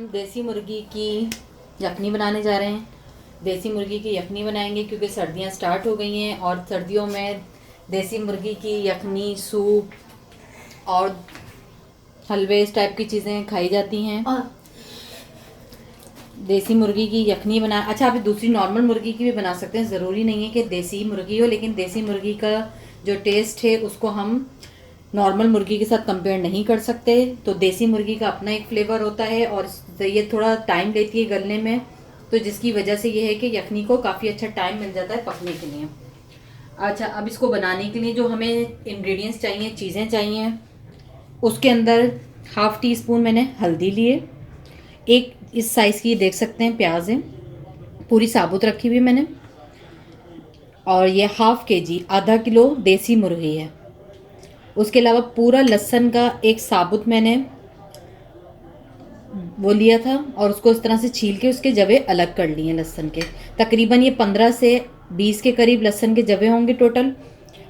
देसी मुर्गी की यखनी बनाने जा रहे हैं। देसी मुर्गी की यखनी बनाएंगे क्योंकि सर्दियां स्टार्ट हो गई हैं और सर्दियों में देसी मुर्गी की यखनी, सूप और हलवे इस टाइप की चीज़ें खाई जाती हैं। देसी मुर्गी की यखनी बना, अच्छा आप दूसरी नॉर्मल मुर्गी की भी बना सकते हैं, ज़रूरी नहीं है कि देसी मुर्गी हो, लेकिन देसी मुर्गी का जो टेस्ट है उसको हम नॉर्मल मुर्गी के साथ कंपेयर नहीं कर सकते। तो देसी मुर्गी का अपना एक फ्लेवर होता है और ये थोड़ा टाइम लेती है गलने में, तो जिसकी वजह से ये है कि यखनी को काफ़ी अच्छा टाइम मिल जाता है पकने के लिए। अच्छा, अब इसको बनाने के लिए जो हमें इंग्रेडिएंट्स चाहिए, चीज़ें चाहिए, उसके अंदर हाफ़ टी स्पून मैंने हल्दी लिए, एक इस साइज़ की देख सकते हैं प्याज है, पूरी साबुत रखी हुई मैंने, और ये हाफ़ केजी, आधा किलो देसी मुर्गी है। उसके अलावा पूरा लहसुन का एक साबुत मैंने वो लिया था और उसको इस तरह से छील के उसके जवे अलग कर लिए लहसुन के। तकरीबन ये 15 से 20 के करीब लहसुन के जवे होंगे टोटल।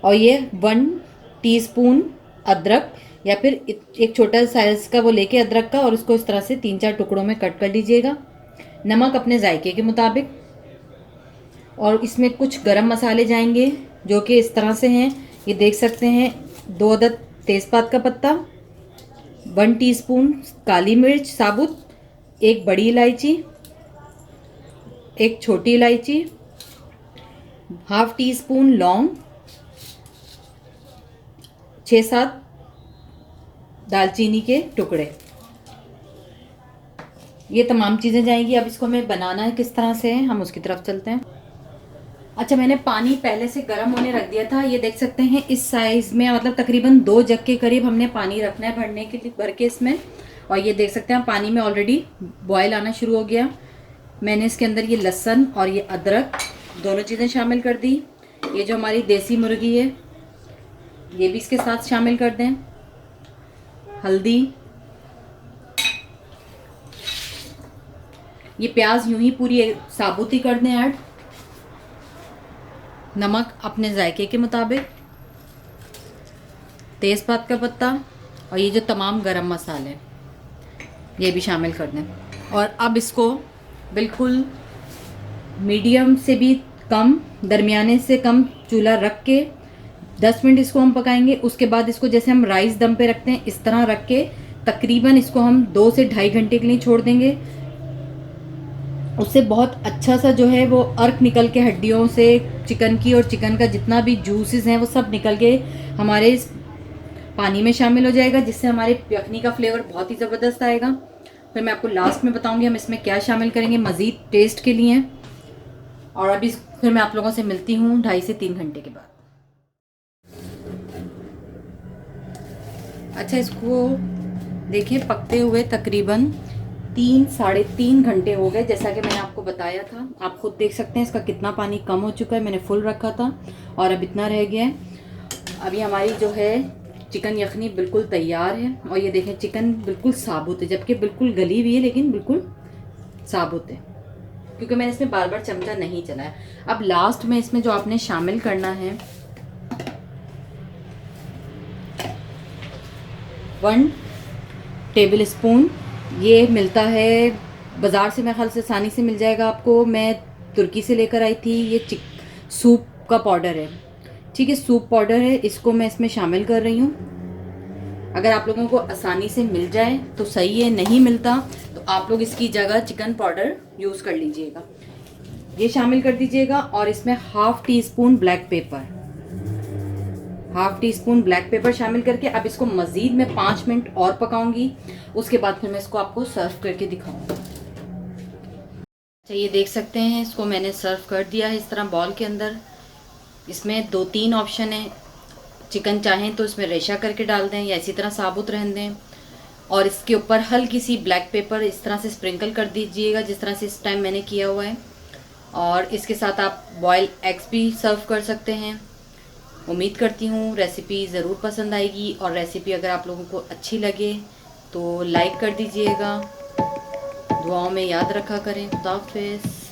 और ये 1 टीस्पून अदरक या फिर एक छोटा साइज़ का वो लेके अदरक का, और उसको इस तरह से 3-4 टुकड़ों में कट कर लीजिएगा। नमक अपने जायके के मुताबिक। और इसमें कुछ गरम मसाले जाएंगे जो कि इस तरह से हैं, ये देख सकते हैं। 2 अदद तेज़पात का पत्ता, 1 टीस्पून काली मिर्च साबुत, एक बड़ी इलायची, एक छोटी इलायची, हाफ़ टी स्पून लौंग, 6-7 दालचीनी के टुकड़े, ये तमाम चीज़ें जाएंगी। अब इसको हमें बनाना है किस तरह से, हम उसकी तरफ चलते हैं। अच्छा, मैंने पानी पहले से गर्म होने रख दिया था, ये देख सकते हैं इस साइज़ में, मतलब तकरीबन 2 जग के करीब हमने पानी रखना है भरने के लिए, भर के इसमें। और ये देख सकते हैं पानी में ऑलरेडी बॉयल आना शुरू हो गया। मैंने इसके अंदर ये लहसुन और ये अदरक दोनों चीज़ें शामिल कर दी। ये जो हमारी देसी मुर्गी है ये भी इसके साथ शामिल कर दें। हल्दी, ये प्याज यूं ही पूरी साबुत ही कर दें ऐड। नमक अपने जायके के मुताबिक, तेज़पात का पत्ता, और ये जो तमाम गरम मसाले ये भी शामिल कर दें। और अब इसको बिल्कुल मीडियम से भी कम, दरमियाने से कम चूल्हा रख के 10 मिनट इसको हम पकाएंगे। उसके बाद इसको जैसे हम राइस दम पे रखते हैं इस तरह रख के तकरीबन इसको हम 2 से ढाई घंटे के लिए छोड़ देंगे। उससे बहुत अच्छा सा जो है वो अर्क निकल के हड्डियों से चिकन की, और चिकन का जितना भी जूसेस हैं वो सब निकल के हमारे इस पानी में शामिल हो जाएगा, जिससे हमारे यखनी का फ्लेवर बहुत ही ज़बरदस्त आएगा। फिर मैं आपको लास्ट में बताऊंगी हम इसमें क्या शामिल करेंगे मज़ीद टेस्ट के लिए। और अभी फिर मैं आप लोगों से मिलती हूँ 2.5 से 3 घंटे के बाद। अच्छा, इसको देखिए पकते हुए तकरीबन 3-3.5 घंटे हो गए, जैसा कि मैंने आपको बताया था। आप खुद देख सकते हैं इसका कितना पानी कम हो चुका है, मैंने फुल रखा था और अब इतना रह गया है। अभी हमारी जो है चिकन यखनी बिल्कुल तैयार है। और ये देखें चिकन बिल्कुल साबुत है, जबकि बिल्कुल गली हुई है लेकिन बिल्कुल साबुत है, क्योंकि मैंने इसमें बार बार चमचा नहीं चलाया। अब लास्ट में इसमें जो आपने शामिल करना है 1 टेबल स्पून, ये मिलता है बाज़ार से, मेरे ख्याल से आसानी से मिल जाएगा आपको। मैं तुर्की से लेकर आई थी। ये सूप का पाउडर है, ठीक है, सूप पाउडर है, इसको मैं इसमें शामिल कर रही हूँ। अगर आप लोगों को आसानी से मिल जाए तो सही है, नहीं मिलता तो आप लोग इसकी जगह चिकन पाउडर यूज़ कर लीजिएगा। ये शामिल कर दीजिएगा। और इसमें half tea spoon black pepper, half tea spoon black pepper शामिल करके अब इसको मज़ीद मैं 5 मिनट और पकाऊंगी। उसके बाद फिर मैं इसको आपको सर्व करके दिखाऊंगी। अच्छा, ये देख सकते हैं इसको मैंने सर्व कर दिया है इस तरह बॉल के अंदर। इसमें 2-3 ऑप्शन है, चिकन चाहें तो इसमें रेशा करके डाल दें या इसी तरह साबुत रहने दें, और इसके ऊपर हल्की सी ब्लैक पेपर इस तरह से स्प्रिंकल कर दीजिएगा जिस तरह से इस टाइम मैंने किया हुआ है। और इसके साथ आप बॉयल एग्स भी सर्व कर सकते हैं। उम्मीद करती हूँ रेसिपी ज़रूर पसंद आएगी, और रेसिपी अगर आप लोगों को अच्छी लगे तो लाइक कर दीजिएगा, दुआओं में याद रखा करें। खुदा हाफिज़।